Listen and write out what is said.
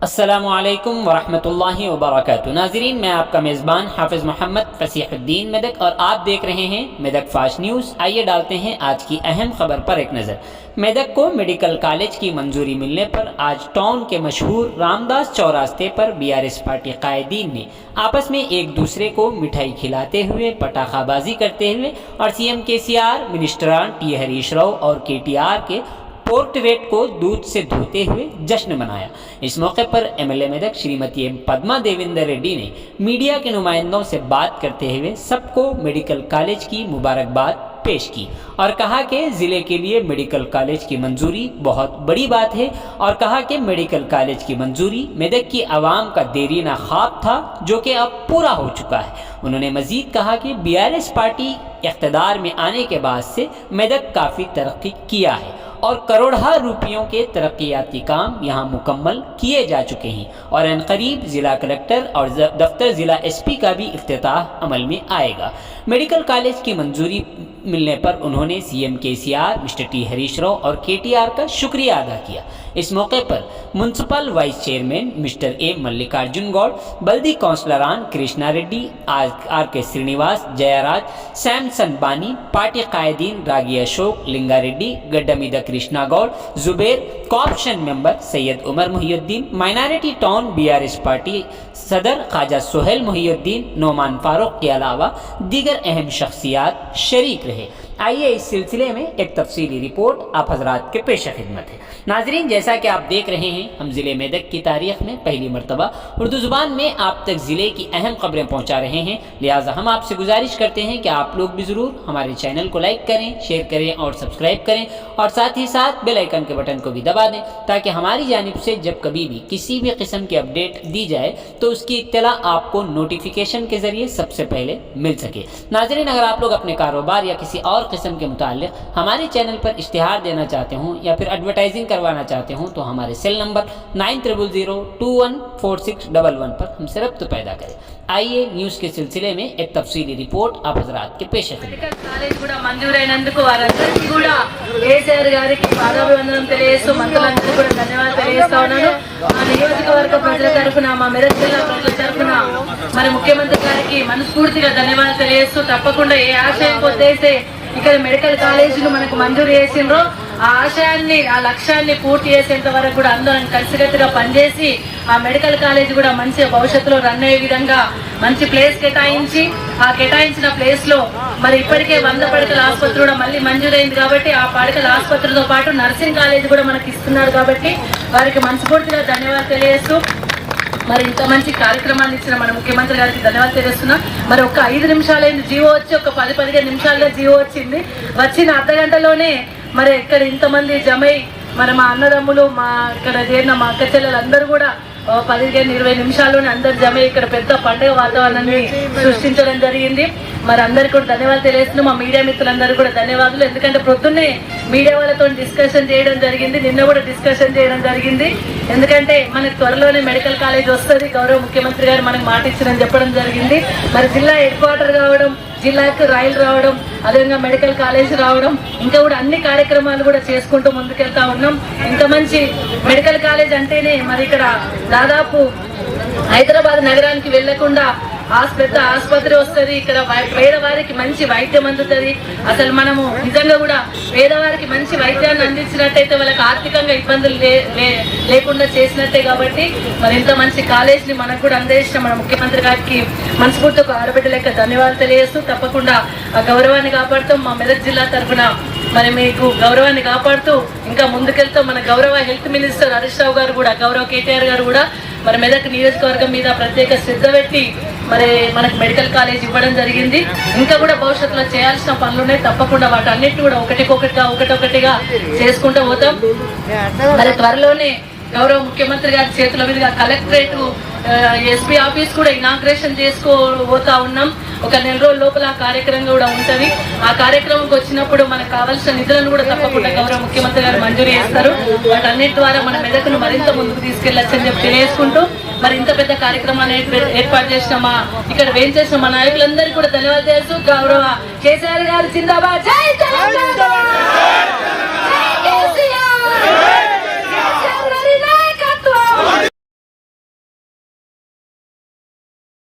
अस्सलामुअलैकुम वरहमतुल्लाहि वबरकातुहू। नाज़रीन, मैं आपका मेज़बान हाफिज़ मोहम्मद फसीहुद्दीन मेदक और आप देख रहे हैं मेदक फास्ट न्यूज़। आइए डालते हैं आज की अहम खबर पर एक नज़र। मेदक को मेडिकल कॉलेज की मंजूरी मिलने पर आज टाउन के मशहूर रामदास चौरास्ते पर बीआरएस पार्टी कायदीन ने आपस में एक दूसरे को मिठाई खिलाते हुए, पटाखाबाजी करते हुए और CM KCR, मिनिस्टरान T Harish Rao और केटीआर के पोर्ट्रेट को दूध से धोते हुए जश्न मनाया। इस मौके पर एमएलए मेदक श्रीमती पद्मा देवेंद्र रेड्डी ने मीडिया के नुमाइंदों से बात करते हुए सबको मेडिकल कॉलेज की मुबारकबाद पेश की और कहा कि ज़िले के लिए मेडिकल कॉलेज की मंजूरी बहुत बड़ी बात है और कहा कि मेडिकल कॉलेज की मंजूरी मेदक की आवाम का देरीना ख्वाब था जो कि अब पूरा हो चुका है। उन्होंने मजीद कहा कि बीआरएस पार्टी इख्तिदार में आने के बाद से मेदक काफ़ी तरक्की किया है और करोड़ों रुपयों के तरक्याती काम यहाँ मुकम्मल किए जा चुके हैं और अनकरीब ज़िला कलेक्टर और दफ्तर ज़िला एसपी का भी इफ्तिताह अमल में आएगा। मेडिकल कॉलेज की मंजूरी मिलने पर उन्होंने CM KCR, mister T Harish Rao और केटीआर का शुक्रिया अदा किया। इस मौके पर municipal vice chairman mister A Mallikarjun Goud, बल्दी काउंसलरान Krishna Reddy, R K Srinivas, Jayaraj, Samson Bani, party कायदीन Ragi Ashok, Linga Reddy, Gaddameeda Krishna Goud, Zuber, cooption member Syed Umar Muhiyuddin, minority town BRS party सदर ख्वाजा सोहेल मुहियुद्दीन, नोमान फारूक के अलावा दीगर अहम शख्सियात शरीक रहे। आइए इस सिलसिले में एक तफसीली रिपोर्ट आप हजरात के पेश खिदमत है। नाजरीन, जैसा कि आप देख रहे हैं, हम ज़िले मेदक की तारीख में पहली मरतबा उर्दू ज़ुबान में आप तक ज़िले की अहम खबरें पहुँचा रहे हैं। लिहाजा हम आपसे गुजारिश करते हैं कि आप लोग भी ज़रूर हमारे चैनल को लाइक करें, शेयर करें और सब्सक्राइब करें और साथ ही साथ बेल आइकन के बटन को भी दबा दें ताकि हमारी जानिब से जब कभी भी किसी भी किस्म की अपडेट दी जाए तो उसकी इत्तला आपको नोटिफिकेशन के ज़रिए सबसे पहले मिल सके। नाजरीन, अगर आप लोग अपने कारोबार या किसी और किस्म के मुताल्लिक़ हमारे चैनल पर इश्तिहार देना चाहते हों या फिर एडवर्टाइजिंग करवाना चाहते हों तो हमारे सेल नंबर 9002146111 पर हमसे रब्त पैदा करें। आइए न्यूज़ के सिलसिले में एक तफसीली रिपोर्ट आप हजरात के पेश మెడికల్ కాలేజ్ కూడా మంజూరైనందుకు వారందరికీ కూడా కేసీఆర్ గారికి పాదాభివందనం తెలియజేస్తూ మంత్రులందరికీ కూడా ధన్యవాదాలు తెలియజేస్తా ఉన్నాను। మా నియోజకవర్గ ప్రజల తరఫున, మా మెదక్ జిల్లా ప్రజల తరఫున మరి ముఖ్యమంత్రి గారికి మనస్ఫూర్తిగా ధన్యవాదాలు తెలియజేస్తూ తప్పకుండా ఏ ఆశయం కొద్దైతే ఇక్కడ మెడికల్ కాలేజీలు మనకు మంజూరు చేసిండ్రో ఆ ఆశయాన్ని, ఆ లక్ష్యాన్ని పూర్తి చేసేంత వరకు కూడా అందరం కలిసికట్టుగా పనిచేసి ఆ మెడికల్ కాలేజ్ కూడా మంచి భవిష్యత్తులో రన్ అయ్యే విధంగా మంచి ప్లేస్ కేటాయించి ఆ కేటాయించిన ప్లేస్ లో మరి ఇప్పటికే 100 పడకల ఆసుపత్రి కూడా మళ్ళీ మంజూరైంది కాబట్టి ఆ పడకల ఆసుపత్రితో పాటు నర్సింగ్ కాలేజ్ కూడా మనకి ఇస్తున్నారు కాబట్టి వారికి మనస్ఫూర్తిగా ధన్యవాదాలు తెలియజేస్తూ మరి ఇంత మంచి కార్యక్రమాన్ని ఇచ్చిన మన ముఖ్యమంత్రి గారికి ధన్యవాదాలు తెలియజేస్తున్నా। మరి ఒక 5 నిమిషాలైంది జీవో వచ్చి, ఒక 10-15 నిమిషాలుగా జీవో వచ్చింది, వచ్చిన అర్ధగంటలోనే మరి ఇక్కడ ఇంతమంది జమై మరి మా అన్నదమ్ములు, మా ఇక్కడ చేరిన మా అక్క చెల్లెలందరూ కూడా 15-20 నిమిషాల్లోనే అందరు జమ ఇక్కడ పెద్ద పండుగ వాతావరణాన్ని సృష్టించడం జరిగింది। మరి అందరికీ కూడా ధన్యవాదాలు తెలియజేస్తున్నాం। మా మీడియా మిత్రులందరూ కూడా ధన్యవాదాలు, ఎందుకంటే ప్రొద్దున్నే మీడియా వాళ్ళతో డిస్కషన్ చేయడం జరిగింది, నిన్న కూడా డిస్కషన్ చేయడం జరిగింది। ఎందుకంటే మనకు త్వరలోనే మెడికల్ కాలేజ్ వస్తుంది, గౌరవ ముఖ్యమంత్రి గారు మనకు మాట ఇచ్చిందని చెప్పడం జరిగింది। మరి జిల్లా హెడ్ క్వార్టర్ కావడం, జిల్లాకు రైలు రావడం, అదేవిధంగా మెడికల్ కాలేజ్ రావడం, ఇంకా కూడా అన్ని కార్యక్రమాలు కూడా చేసుకుంటూ ముందుకెళ్తా ఉన్నాం। ఇంత మంచి మెడికల్ కాలేజ్ అంటేనే మరి ఇక్కడ దాదాపు హైదరాబాద్ నగరానికి వెళ్లకుండా పెద్ద ఆసుపత్రి వస్తుంది, ఇక్కడ పేదవారికి మంచి వైద్యం అందుతుంది। అసలు మనము నిజంగా కూడా పేదవారికి మంచి వైద్యాన్ని అందించినట్టయితే వాళ్ళకి ఆర్థికంగా ఇబ్బందులు లేకుండా చేసినట్టే కాబట్టి మరి ఇంత మంచి కాలేజ్ని మనకు కూడా అందించిన మన ముఖ్యమంత్రి గారికి మనస్ఫూర్తిగా ఆడబిడ్డ లెక్క ధన్యవాదాలు తెలియజేస్తూ తప్పకుండా ఆ గౌరవాన్ని కాపాడుతాం। మా మెదక్ జిల్లా తరఫున మరి మీకు గౌరవాన్ని కాపాడుతూ ఇంకా ముందుకెళ్తాం। మన గౌరవ హెల్త్ మినిస్టర్ హరీష్ రావు గారు కూడా, గౌరవ కేటీఆర్ గారు కూడా మరి మెదక్ నియోజకవర్గం మీద ప్రత్యేక శ్రద్ధ పెట్టి మరి మనకు మెడికల్ కాలేజ్ ఇవ్వడం జరిగింది। ఇంకా కూడా భవిష్యత్తులో చేయాల్సిన పనులు ఉన్నాయి, తప్పకుండా వాటన్నిటిని కూడా ఒకటొకటిగా చేసుకుంటూ పోతాం। మరి త్వరలోనే గౌరవ ముఖ్యమంత్రి గారి చేతుల మీదుగా కలెక్టరేట్, ఎస్పీ ఆఫీస్ కూడా ఇనాగ్రేషన్ చేసుకోబోతా ఉన్నాం। ఒక నెల రోజుల లోపల ఆ కార్యక్రమం కూడా ఉంటుంది। ఆ కార్యక్రమంకి వచ్చినప్పుడు మనకు కావాల్సిన నిధులను కూడా తప్పకుండా గౌరవ ముఖ్యమంత్రి గారు మంజూరు చేస్తారు। వాటన్నిటి ద్వారా మన మెదకును మరింత ముందుకు తీసుకెళ్లొచ్చని చెప్పి తెలియజేసుకుంటూ మరి ఇంత పెద్ద కార్యక్రమాన్ని ఏర్పాటు చేసిన ఇక్కడ వేయించేసిన మా నాయకులందరికీ కూడా ధన్యవాదాలు చేస్తూ, గౌరవ కేసీఆర్ గారు జిందాబాద్, జై తెలంగాణ।